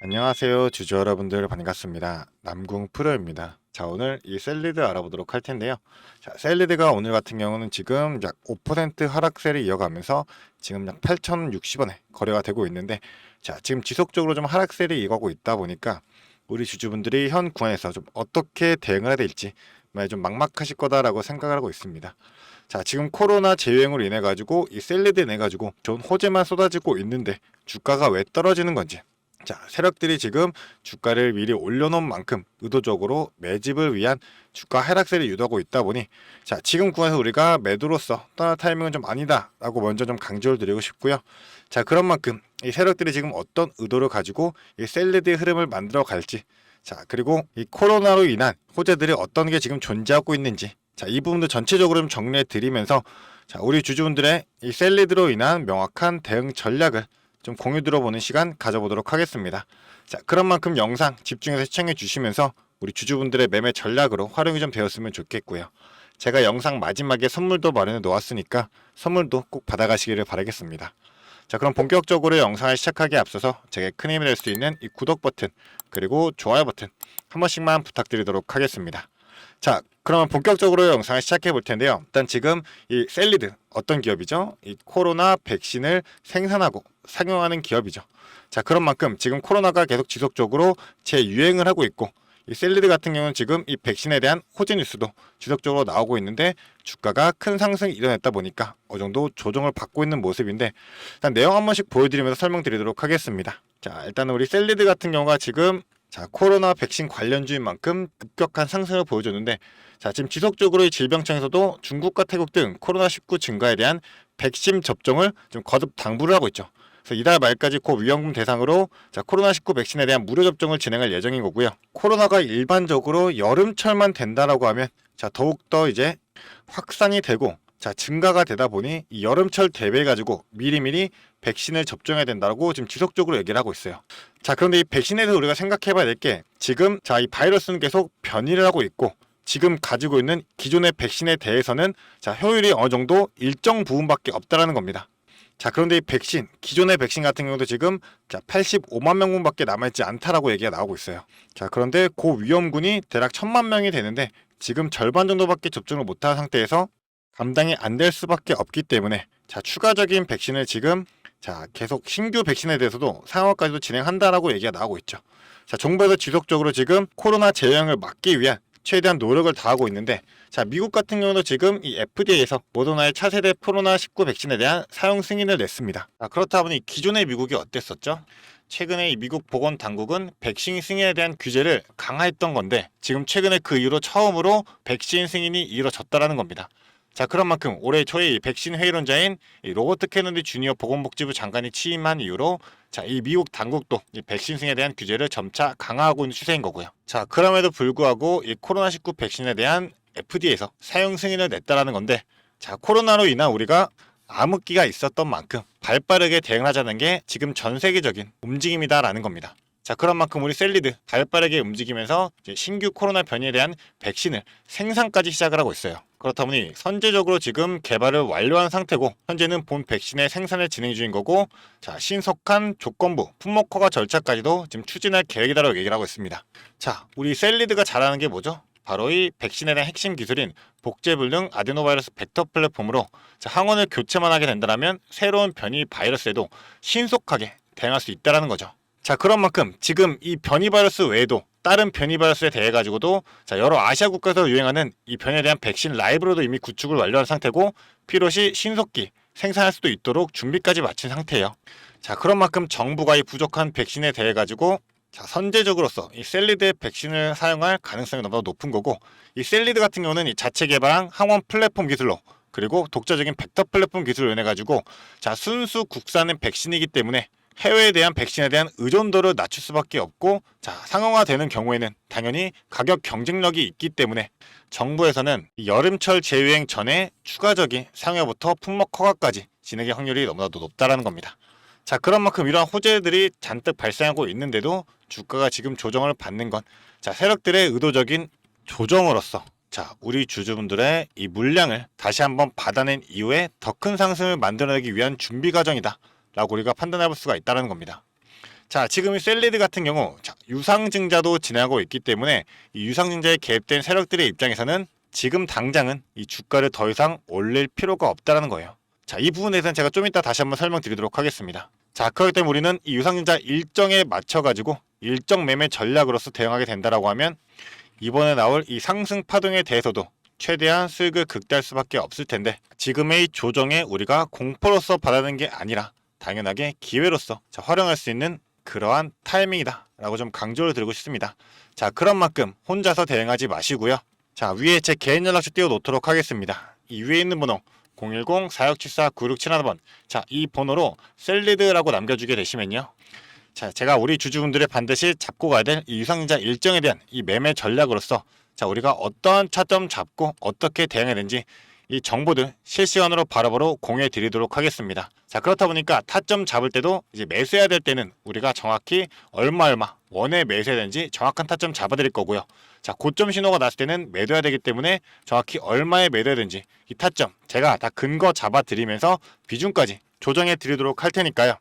안녕하세요. 주주 여러분들 반갑습니다. 남궁 프로입니다. 자, 오늘 이 셀리드 알아보도록 할 텐데요. 자, 셀리드가 오늘 같은 경우는 지금 약 5% 하락세를 이어가면서 지금 약 8,060원에 거래가 되고 있는데, 자, 지금 지속적으로 좀 하락세를 이어가고 있다 보니까 우리 주주분들이 현 구간에서 좀 어떻게 대응을 해야 될지 많이 좀 막막하실 거다라고 생각을 하고 있습니다. 자, 지금 코로나 재유행으로 인해 가지고 이 셀리드 내 가지고 좋은 호재만 쏟아지고 있는데 주가가 왜 떨어지는 건지, 자, 세력들이 지금 주가를 미리 올려놓은 만큼 의도적으로 매집을 위한 주가 하락세를 유도하고 있다 보니, 자, 지금 구간에서 우리가 매도로서 떠날 타이밍은 좀 아니다 라고 먼저 좀 강조를 드리고 싶고요. 자, 그런 만큼 이 세력들이 지금 어떤 의도를 가지고 이 셀리드의 흐름을 만들어 갈지, 자, 그리고 이 코로나로 인한 호재들이 어떤 게 지금 존재하고 있는지, 자, 이 부분도 전체적으로 좀 정리해 드리면서, 자, 우리 주주분들의 이 셀리드로 인한 명확한 대응 전략을 좀 공유 들어보는 시간 가져보도록 하겠습니다. 자, 그런 만큼 영상 집중해서 시청해 주시면서 우리 주주분들의 매매 전략으로 활용이 좀 되었으면 좋겠고요. 제가 영상 마지막에 선물도 마련해 놓았으니까 선물도 꼭 받아가시기를 바라겠습니다. 자, 그럼 본격적으로 영상을 시작하기에 앞서서 제게 큰 힘이 될 수 있는 이 구독 버튼 그리고 좋아요 버튼 한 번씩만 부탁드리도록 하겠습니다. 자, 그러면 본격적으로 영상을 시작해 볼 텐데요. 일단 지금 이 셀리드 어떤 기업이죠? 이 코로나 백신을 생산하고 상용하는 기업이죠. 자, 그런 만큼 지금 코로나가 계속 지속적으로 재유행을 하고 있고, 이 셀리드 같은 경우는 지금 이 백신에 대한 호재 뉴스도 지속적으로 나오고 있는데 주가가 큰 상승이 일어났다 보니까 어느 정도 조정을 받고 있는 모습인데, 일단 내용 한 번씩 보여드리면서 설명드리도록 하겠습니다. 자, 일단은 우리 셀리드 같은 경우가 지금, 자, 코로나 백신 관련주인 만큼 급격한 상승을 보여줬는데, 자, 지금 지속적으로 이 질병청에서도 중국과 태국 등 코로나19 증가에 대한 백신 접종을 좀 거듭 당부를 하고 있죠. 그래서 이달 말까지 고위험군 대상으로, 자, 코로나19 백신에 대한 무료 접종을 진행할 예정인 거고요. 코로나가 일반적으로 여름철만 된다라고 하면, 자, 더욱더 이제 확산이 되고, 자, 증가가 되다 보니 이 여름철 대비해 가지고 미리미리 백신을 접종해야 된다고 지금 지속적으로 얘기를 하고 있어요. 자, 그런데 이 백신에 대해서 우리가 생각해 봐야 될 게, 지금 자, 이 바이러스는 계속 변이를 하고 있고, 지금 가지고 있는 기존의 백신에 대해서는, 자, 효율이 어느 정도 일정 부분밖에 없다라는 겁니다. 자, 그런데 이 백신, 기존의 백신 같은 경우도 지금, 자, 85만 명분밖에 남아있지 않다라고 얘기가 나오고 있어요. 자, 그런데 고위험군이 대략 1000만 명이 되는데 지금 절반 정도밖에 접종을 못한 상태에서 감당이 안 될 수밖에 없기 때문에, 자, 추가적인 백신을 지금, 자, 계속 신규 백신에 대해서도 상용화까지도 진행한다라고 얘기가 나오고 있죠. 자, 정부에서 지속적으로 지금 코로나 재유행을 막기 위한 최대한 노력을 다하고 있는데, 자, 미국 같은 경우도 지금 이 FDA에서 모더나의 차세대 코로나19 백신에 대한 사용 승인을 냈습니다. 자, 그렇다 보니 기존의 미국이 어땠었죠? 최근에 이 미국 보건당국은 백신 승인에 대한 규제를 강화했던 건데, 지금 최근에 그 이후로 처음으로 백신 승인이 이루어졌다라는 겁니다. 자, 그런 만큼 올해 초에 이 백신 회의론자인 이 로버트 케너디 주니어 보건복지부 장관이 취임한 이후로, 자, 이 미국 당국도 이 백신 승인에 대한 규제를 점차 강화하고 있는 추세인 거고요. 자, 그럼에도 불구하고 이 코로나19 백신에 대한 FDA에서 사용 승인을 냈다라는 건데, 자, 코로나로 인한 우리가 암흑기가 있었던 만큼 발빠르게 대응하자는 게 지금 전 세계적인 움직임이다라는 겁니다. 자, 그런 만큼 우리 셀리드 발빠르게 움직이면서 이제 신규 코로나 변이에 대한 백신을 생산까지 시작을 하고 있어요. 그렇다 보니 선제적으로 지금 개발을 완료한 상태고, 현재는 본 백신의 생산을 진행 중인 거고, 자, 신속한 조건부 품목 허가 절차까지도 지금 추진할 계획이다라고 얘기를 하고 있습니다. 자, 우리 셀리드가 잘하는 게 뭐죠? 바로 이 백신에 대한 핵심 기술인 복제불능 아데노바이러스 벡터 플랫폼으로, 자, 항원을 교체만 하게 된다면 새로운 변이 바이러스에도 신속하게 대응할 수 있다는 거죠. 자, 그런 만큼 지금 이 변이 바이러스 외에도 다른 변이 바이러스에 대해 가지고도, 자, 여러 아시아 국가에서 유행하는 이 변이에 대한 백신 라이브러도 이미 구축을 완료한 상태고, 필요시 신속히 생산할 수도 있도록 준비까지 마친 상태예요. 자, 그런 만큼 정부가 이 부족한 백신에 대해 가지고, 자, 선제적으로서 이 셀리드의 백신을 사용할 가능성이 너무나 높은 거고, 이 셀리드 같은 경우는 이 자체 개발한 항원 플랫폼 기술로, 그리고 독자적인 벡터 플랫폼 기술을 인해 가지고, 자, 순수 국산의 백신이기 때문에 해외에 대한 백신에 대한 의존도를 낮출 수밖에 없고, 자, 상용화되는 경우에는 당연히 가격 경쟁력이 있기 때문에 정부에서는 여름철 재유행 전에 추가적인 상용화부터 품목 허가까지 진행의 확률이 너무나도 높다라는 겁니다. 자, 그런 만큼 이러한 호재들이 잔뜩 발생하고 있는데도 주가가 지금 조정을 받는 건, 자, 세력들의 의도적인 조정으로서, 자, 우리 주주분들의 이 물량을 다시 한번 받아낸 이후에 더 큰 상승을 만들어내기 위한 준비 과정이다 라고 우리가 판단해 볼 수가 있다는 겁니다. 자, 지금 이 셀리드 같은 경우 유상증자도 진행하고 있기 때문에 이 유상증자에 개입된 세력들의 입장에서는 지금 당장은 이 주가를 더 이상 올릴 필요가 없다는 거예요. 자, 이 부분에 대해서는 제가 좀 이따 다시 한번 설명드리도록 하겠습니다. 자, 그렇기 때문에 우리는 이 유상증자 일정에 맞춰가지고 일정 매매 전략으로서 대응하게 된다라고 하면 이번에 나올 이 상승 파동에 대해서도 최대한 수익을 극대화할 수밖에 없을 텐데, 지금의 조정에 우리가 공포로서 바라는 게 아니라 당연하게 기회로서 활용할 수 있는 그러한 타이밍이다 라고 좀 강조를 드리고 싶습니다. 자, 그런 만큼 혼자서 대응하지 마시고요. 자, 위에 제 개인 연락처 띄워놓도록 하겠습니다. 이 위에 있는 번호 010-4674-9671번, 자, 이 번호로 셀리드라고 남겨주게 되시면요, 자, 제가 우리 주주분들의 반드시 잡고 가야 될 이 유상증자 일정에 대한 이 매매 전략으로서 자, 우리가 어떤 차점 잡고 어떻게 대응해야 되는지 이 정보들 실시간으로 바로바로 공유해 드리도록 하겠습니다. 자, 그렇다 보니까 타점 잡을 때도 이제 매수해야 될 때는 우리가 정확히 얼마 원에 매수해야 되는지 정확한 타점 잡아 드릴 거고요. 자, 고점 신호가 났을 때는 매도해야 되기 때문에 정확히 얼마에 매도해야 되는지 이 타점 제가 다 근거 잡아 드리면서 비중까지 조정해 드리도록 할 테니까요.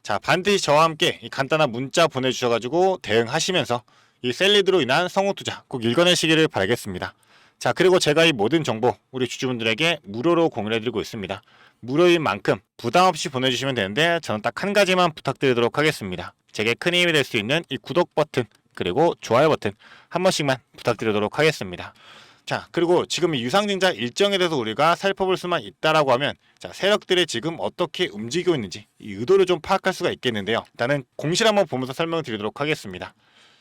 자, 반드시 저와 함께 이 간단한 문자 보내주셔가지고 대응하시면서 이 셀리드로 인한 성우투자 꼭 읽어내시기를 바라겠습니다. 자, 그리고 제가 이 모든 정보 우리 주주분들에게 무료로 공유해드리고 있습니다. 무료인 만큼 부담없이 보내주시면 되는데 저는 딱 한 가지만 부탁드리도록 하겠습니다. 제게 큰 힘이 될 수 있는 이 구독 버튼 그리고 좋아요 버튼 한 번씩만 부탁드리도록 하겠습니다. 자, 그리고 지금 이 유상증자 일정에 대해서 우리가 살펴볼 수만 있다라고 하면, 자, 세력들이 지금 어떻게 움직이고 있는지 이 의도를 좀 파악할 수가 있겠는데요. 일단은 공시를 한번 보면서 설명을 드리도록 하겠습니다.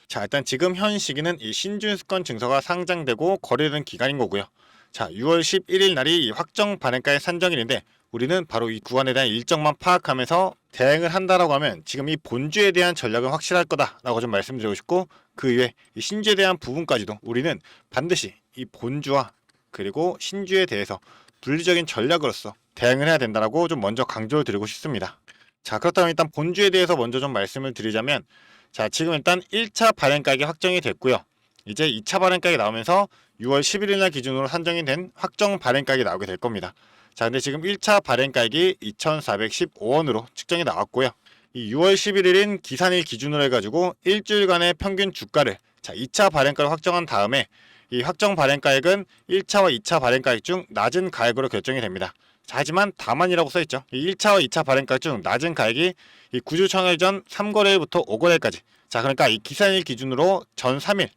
자, 일단 지금 현 시기는 이 신준수권 증서가 상장되고 거래되는 기간인 거고요. 자, 6월 11일 날이 이 확정 발행가의 산정일인데 우리는 바로 이 구간에 대한 일정만 파악하면서 대응을 한다라고 하면 지금 이 본주에 대한 전략은 확실할 거다라고 좀 말씀드리고 싶고, 그 이외 이 신주에 대한 부분까지도 우리는 반드시 이 본주와 그리고 신주에 대해서 분리적인 전략으로서 대응을 해야 된다라고 좀 먼저 강조를 드리고 싶습니다. 자, 그렇다면 일단 본주에 대해서 먼저 좀 말씀을 드리자면, 자, 지금 일단 1차 발행가액이 확정이 됐고요. 이제 2차 발행가액이 나오면서 6월 11일 날 기준으로 산정이 된 확정 발행가액이 나오게 될 겁니다. 자, 근데 지금 1차 발행가액이 2,415원으로 측정이 나왔고요. 이 6월 11일인 기산일 기준으로 해가지고 일주일간의 평균 주가를, 자, 2차 발행가를 확정한 다음에 이 확정 발행가액은 1차와 2차 발행가액 중 낮은 가액으로 결정이 됩니다. 자, 하지만 다만이라고 써있죠. 이 1차와 2차 발행가액 중 낮은 가액이 이 구주 청일 전 3거래일부터 5거래일까지, 자, 그러니까 이 기산일 기준으로 전 3일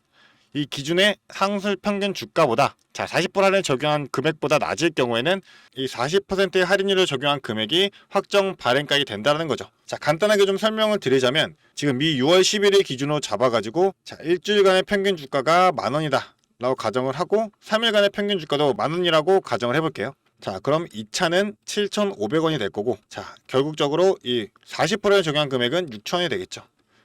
이 기준의 상술 평균 주가보다, 자, 40% 할인을 적용한 금액보다 낮을 경우에는 이 40%의 할인율을 적용한 금액이 확정 발행가액이 된다는 거죠. 자, 간단하게 좀 설명을 드리자면 지금 이 6월 11일 기준으로 잡아가지고, 자, 일주일간의 평균 주가가 10,000원이다 라고 가정을 하고 3일간의 평균 주가도 10,000원이라고 가정을 해볼게요. 자, 그럼 2차는 7,500원이 될 거고, 자, 결국적으로 이 40%에 적용한 금액은 6,000원이 되겠죠.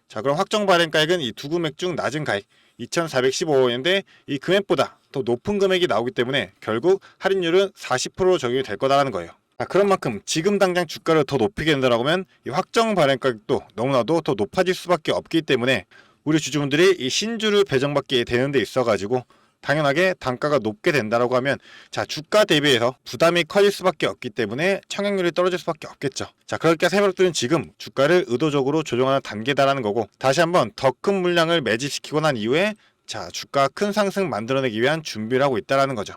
자, 그럼 확정 발행가액은 이 두 금액 중 낮은 가액 2,415원인데 이 금액보다 더 높은 금액이 나오기 때문에 결국 할인율은 40% 적용이 될 거다라는 거예요. 자, 그런 만큼 지금 당장 주가를 더 높이게 된다고 하면 이 확정 발행가격도 너무나도 더 높아질 수밖에 없기 때문에 우리 주주분들이 이 신주를 배정받게 되는 데 있어가지고 당연하게 단가가 높게 된다라고 하면, 자, 주가 대비해서 부담이 커질 수밖에 없기 때문에 청약률이 떨어질 수밖에 없겠죠. 자, 그러니까 세력들은 지금 주가를 의도적으로 조정하는 단계다라는 거고, 다시 한번 더 큰 물량을 매집시키고 난 이후에, 자, 주가 큰 상승 만들어내기 위한 준비를 하고 있다라는 거죠.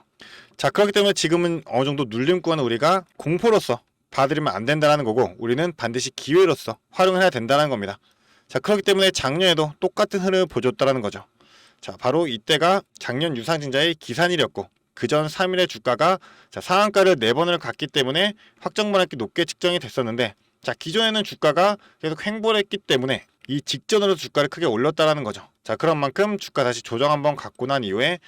자, 그렇기 때문에 지금은 어느 정도 눌림 구간을 우리가 공포로서 봐드리면 안 된다라는 거고, 우리는 반드시 기회로서 활용을 해야 된다는 겁니다. 자, 그렇기 때문에 작년에도 똑같은 흐름을 보여줬다라는 거죠. 자, 바로 이때가 작년 유상증자의 기산일이었고, 그 전 3일의 주가가, 자, 상한가를 4번을 갔기 때문에 확정 발행가액이 높게 측정이 됐었는데, 자, 기존에는 주가가 계속 횡보를 했기 때문에 이 직전으로 주가를 크게 올렸다라는 거죠. 자, 그런 만큼 주가 다시 조정 한번 갖고 난 이후에,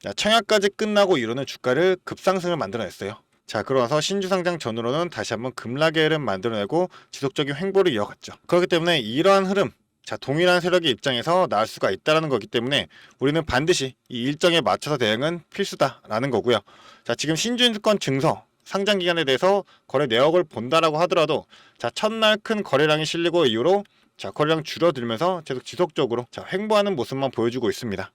자, 청약까지 끝나고 이루는 주가를 급상승을 만들어냈어요. 자, 그러나서 신주 상장 전으로는 다시 한번 급락의 흐름 만들어내고 지속적인 횡보를 이어갔죠. 그렇기 때문에 이러한 흐름, 자, 동일한 세력의 입장에서 나올 수가 있다는 거기 때문에 우리는 반드시 이 일정에 맞춰서 대응은 필수다라는 거고요. 자, 지금 신준수권 증서 상장 기간에 대해서 거래 내역을 본다라고 하더라도, 자, 첫날 큰 거래량이 실리고 이후로, 자, 거래량 줄어들면서 계속 지속적으로, 자, 횡보하는 모습만 보여주고 있습니다.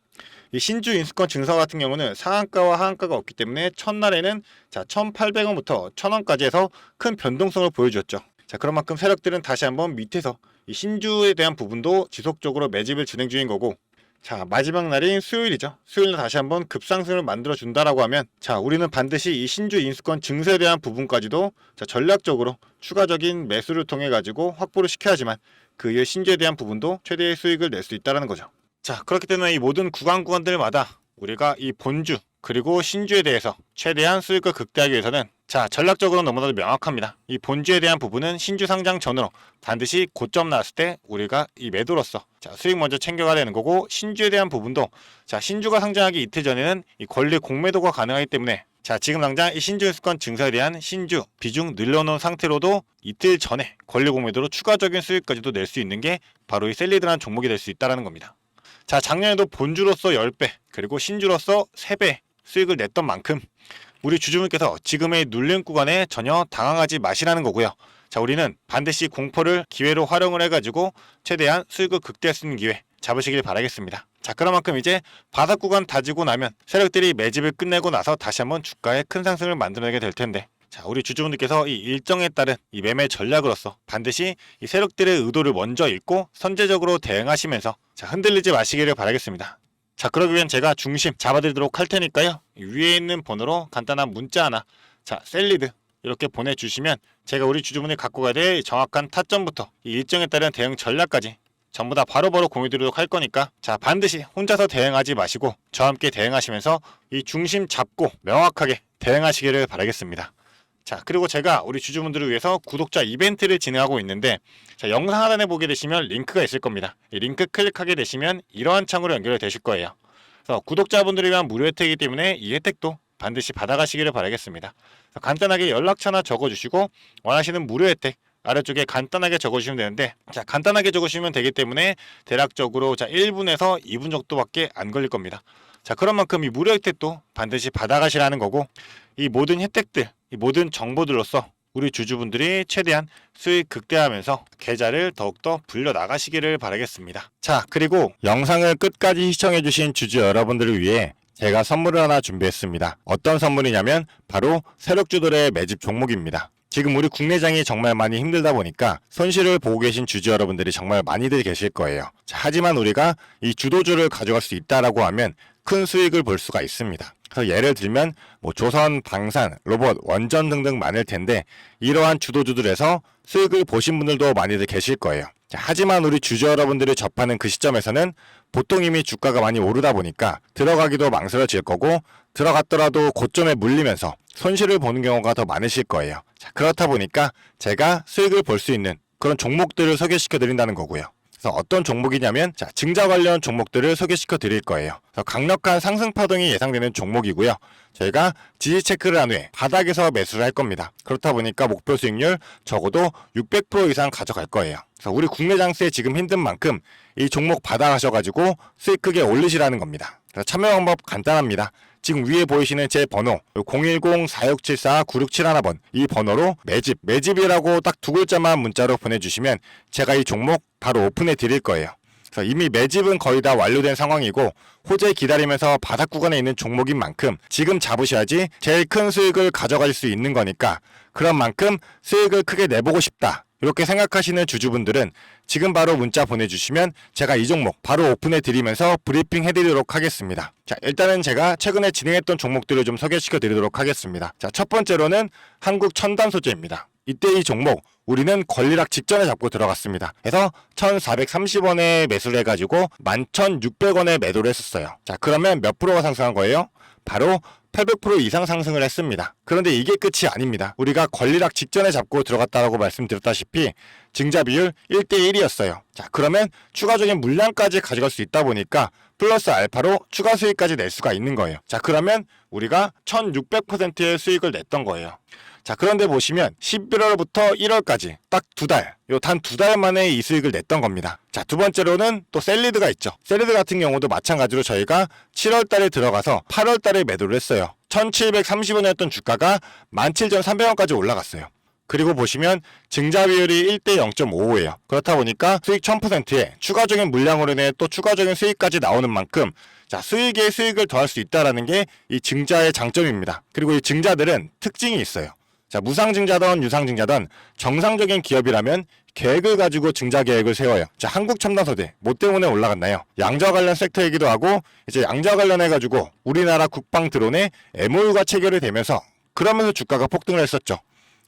이 신주 인수권 증서 같은 경우는 상한가와 하한가가 없기 때문에 첫날에는, 자, 1,800원부터 1,000원까지 해서 큰 변동성을 보여주었죠. 자, 그런 만큼 세력들은 다시 한번 밑에서 이 신주에 대한 부분도 지속적으로 매집을 진행 중인 거고, 자, 마지막 날인 수요일이죠. 수요일날 다시 한번 급상승을 만들어 준다라고 하면, 자, 우리는 반드시 이 신주 인수권 증설에 대한 부분까지도 자, 전략적으로 추가적인 매수를 통해 가지고 확보를 시켜야지만 그 이후 신주에 대한 부분도 최대의 수익을 낼 수 있다는 거죠. 자, 그렇기 때문에 이 모든 구간들마다 우리가 이 본주 그리고 신주에 대해서 최대한 수익을 극대화하기 위해서는, 자, 전략적으로 너무나도 명확합니다. 이 본주에 대한 부분은 신주 상장 전으로 반드시 고점 나왔을 때 우리가 이 매도로서 자, 수익 먼저 챙겨가야 되는 거고, 신주에 대한 부분도 자, 신주가 상장하기 이틀 전에는 이 권리 공매도가 가능하기 때문에, 자, 지금 당장 이 신주 인수권 증설에 대한 신주 비중 늘려놓은 상태로도 이틀 전에 권리 공매도로 추가적인 수익까지도 낼 수 있는 게 바로 이 셀리드라는 종목이 될 수 있다는 겁니다. 자, 작년에도 본주로서 10배 그리고 신주로서 3배 수익을 냈던 만큼 우리 주주분께서 지금의 눌림 구간에 전혀 당황하지 마시라는 거고요. 자, 우리는 반드시 공포를 기회로 활용을 해가지고 최대한 수익을 극대화할 수 있는 기회 잡으시길 바라겠습니다. 자, 그런 만큼 이제 바닥 구간 다지고 나면 세력들이 매집을 끝내고 나서 다시 한번 주가에 큰 상승을 만들어내게 될 텐데, 자, 우리 주주분들께서 이 일정에 따른 이 매매 전략으로서 반드시 이 세력들의 의도를 먼저 읽고 선제적으로 대응하시면서 자, 흔들리지 마시기를 바라겠습니다. 자, 그러기 위한 제가 중심 잡아드리도록 할 테니까요. 위에 있는 번호로 간단한 문자 하나, 자, 셀리드 이렇게 보내주시면 제가 우리 주주분이 갖고 가야 될 정확한 타점부터 이 일정에 따른 대응 전략까지 전부 다 바로바로 공유드리도록 할 거니까, 자, 반드시 혼자서 대응하지 마시고 저와 함께 대응하시면서 이 중심 잡고 명확하게 대응하시기를 바라겠습니다. 자, 그리고 제가 우리 주주분들을 위해서 구독자 이벤트를 진행하고 있는데, 자, 영상 하단에 보게 되시면 링크가 있을 겁니다. 이 링크 클릭하게 되시면 이러한 창으로 연결이 되실 거예요. 그래서 구독자분들을 위한 무료 혜택이기 때문에 이 혜택도 반드시 받아가시기를 바라겠습니다. 간단하게 연락처나 적어주시고 원하시는 무료 혜택 아래쪽에 간단하게 적어주시면 되는데, 자, 간단하게 적으시면 되기 때문에 대략적으로 자 1분에서 2분 정도밖에 안 걸릴 겁니다. 자, 그런 만큼 이 무료 혜택도 반드시 받아가시라는 거고, 이 모든 혜택들, 이 모든 정보들로서 우리 주주분들이 최대한 수익 극대화하면서 계좌를 더욱더 불려 나가시기를 바라겠습니다. 자, 그리고 영상을 끝까지 시청해주신 주주 여러분들을 위해 제가 선물을 하나 준비했습니다. 어떤 선물이냐면 바로 세력주들의 매집 종목입니다. 지금 우리 국내장이 정말 많이 힘들다 보니까 손실을 보고 계신 주주 여러분들이 정말 많이들 계실 거예요. 자, 하지만 우리가 이 주도주를 가져갈 수 있다라고 하면 큰 수익을 볼 수가 있습니다. 그래서 예를 들면 뭐 조선, 방산, 로봇, 원전 등등 많을 텐데, 이러한 주도주들에서 수익을 보신 분들도 많이들 계실 거예요. 자, 하지만 우리 주주 여러분들이 접하는 그 시점에서는 보통 이미 주가가 많이 오르다 보니까 들어가기도 망설여질 거고, 들어갔더라도 고점에 물리면서 손실을 보는 경우가 더 많으실 거예요. 자, 그렇다 보니까 제가 수익을 볼 수 있는 그런 종목들을 소개시켜 드린다는 거고요. 그래서 어떤 종목이냐면, 자, 증자 관련 종목들을 소개시켜 드릴 거예요. 그래서 강력한 상승 파동이 예상되는 종목이고요. 저희가 지지 체크를 한 후에 바닥에서 매수를 할 겁니다. 그렇다 보니까 목표 수익률 적어도 600% 이상 가져갈 거예요. 그래서 우리 국내 장세 지금 힘든 만큼 이 종목 받아가셔가지고 수익 크게 올리시라는 겁니다. 그래서 참여 방법 간단합니다. 지금 위에 보이시는 제 번호 010-4674-9671번 이 번호로 매집이라고 딱 두 글자만 문자로 보내주시면 제가 이 종목 바로 오픈해 드릴 거예요. 그래서 이미 매집은 거의 다 완료된 상황이고 호재 기다리면서 바닥 구간에 있는 종목인 만큼 지금 잡으셔야지 제일 큰 수익을 가져갈 수 있는 거니까, 그런 만큼 수익을 크게 내보고 싶다 이렇게 생각하시는 주주분들은 지금 바로 문자 보내주시면 제가 이 종목 바로 오픈해 드리면서 브리핑 해드리도록 하겠습니다. 자, 일단은 제가 최근에 진행했던 종목들을 좀 소개시켜 드리도록 하겠습니다. 자, 첫 번째로는 한국 첨단 소재입니다. 이때 이 종목 우리는 권리락 직전에 잡고 들어갔습니다. 그래서 1430원에 매수를 해가지고 11,600원에 매도를 했었어요. 자, 그러면 몇 프로가 상승한 거예요? 바로 800% 이상 상승을 했습니다. 그런데 이게 끝이 아닙니다. 우리가 권리락 직전에 잡고 들어갔다라고 말씀드렸다시피 증자 비율 1대1이었어요. 자, 그러면 추가적인 물량까지 가져갈 수 있다 보니까 플러스 알파로 추가 수익까지 낼 수가 있는 거예요. 자, 그러면 우리가 1600%의 수익을 냈던 거예요. 자, 그런데 보시면 11월부터 1월까지 딱 두 달, 단 두 달 만에 이 수익을 냈던 겁니다. 자, 두 번째로는 또 셀리드가 있죠. 셀리드 같은 경우도 마찬가지로 저희가 7월 달에 들어가서 8월 달에 매도를 했어요. 1730원이었던 주가가 17,300원까지 올라갔어요. 그리고 보시면 증자 비율이 1대 0.55예요. 그렇다 보니까 수익 1000%에 추가적인 물량으로 인해 또 추가적인 수익까지 나오는 만큼, 자, 수익에 수익을 더할 수 있다는 게 이 증자의 장점입니다. 그리고 이 증자들은 특징이 있어요. 자, 무상증자든 유상증자든 정상적인 기업이라면 계획을 가지고 증자 계획을 세워요. 자, 한국첨단소재 뭐 때문에 올라갔나요? 양자 관련 섹터이기도 하고 이제 양자 관련해가지고 우리나라 국방 드론에 MOU가 체결이 되면서 그러면서 주가가 폭등을 했었죠.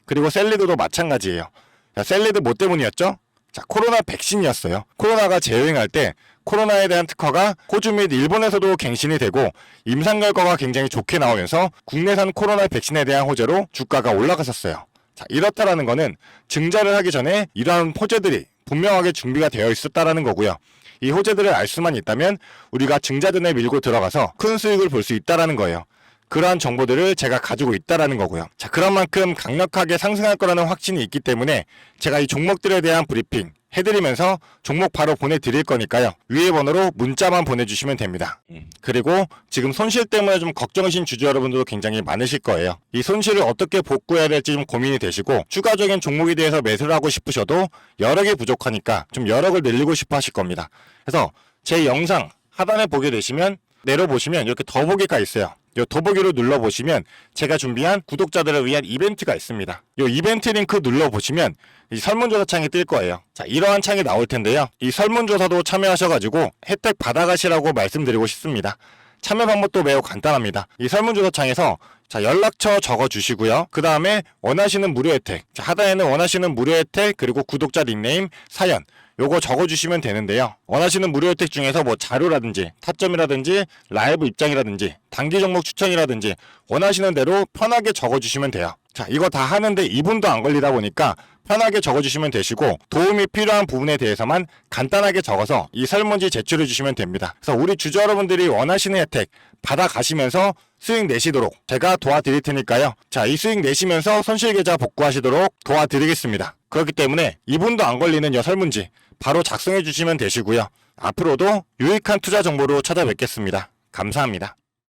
그리고 셀리드도 마찬가지예요. 자, 셀리드 뭐 때문이었죠? 자, 코로나 백신이었어요. 코로나가 재유행할 때 코로나에 대한 특허가 호주 및 일본에서도 갱신이 되고 임상 결과가 굉장히 좋게 나오면서 국내산 코로나 백신에 대한 호재로 주가가 올라갔었어요. 자, 이렇다라는 거는 증자를 하기 전에 이러한 호재들이 분명하게 준비가 되어 있었다라는 거고요. 이 호재들을 알 수만 있다면 우리가 증자전에 밀고 들어가서 큰 수익을 볼 수 있다라는 거예요. 그러한 정보들을 제가 가지고 있다라는 거고요. 자, 그런 만큼 강력하게 상승할 거라는 확신이 있기 때문에 제가 이 종목들에 대한 브리핑 해드리면서 종목 바로 보내드릴 거니까요. 위에 번호로 문자만 보내주시면 됩니다. 그리고 지금 손실 때문에 좀 걱정이신 주주 여러분들도 굉장히 많으실 거예요. 이 손실을 어떻게 복구해야 될지 좀 고민이 되시고 추가적인 종목에 대해서 매수를 하고 싶으셔도 여력이 부족하니까 좀 여력을 늘리고 싶어 하실 겁니다. 그래서 제 영상 하단에 보게 되시면 내려보시면 이렇게 더보기가 있어요. 이 더보기로 눌러보시면 제가 준비한 구독자들을 위한 이벤트가 있습니다. 이 이벤트 링크 눌러보시면 이 설문조사 창이 뜰 거예요. 자, 이러한 창이 나올 텐데요. 이 설문조사도 참여하셔가지고 혜택 받아가시라고 말씀드리고 싶습니다. 참여 방법도 매우 간단합니다. 이 설문조사 창에서 자, 연락처 적어주시고요. 그 다음에 원하시는 무료 혜택, 자, 하단에는 원하시는 무료 혜택 그리고 구독자 닉네임, 사연 요거 적어주시면 되는데요. 원하시는 무료 혜택 중에서 뭐 자료라든지 타점이라든지 라이브 입장이라든지 단기 종목 추천이라든지 원하시는 대로 편하게 적어주시면 돼요. 자, 이거 다 하는데 2분도 안 걸리다 보니까 편하게 적어주시면 되시고 도움이 필요한 부분에 대해서만 간단하게 적어서 이 설문지 제출해 주시면 됩니다. 그래서 우리 주주 여러분들이 원하시는 혜택 받아가시면서 수익 내시도록 제가 도와드릴 테니까요. 자, 이 수익 내시면서 손실계좌 복구하시도록 도와드리겠습니다. 그렇기 때문에 2분도 안 걸리는 이 설문지 바로 작성해 주시면 되시고요. 앞으로도 유익한 투자 정보로 찾아뵙겠습니다. 감사합니다.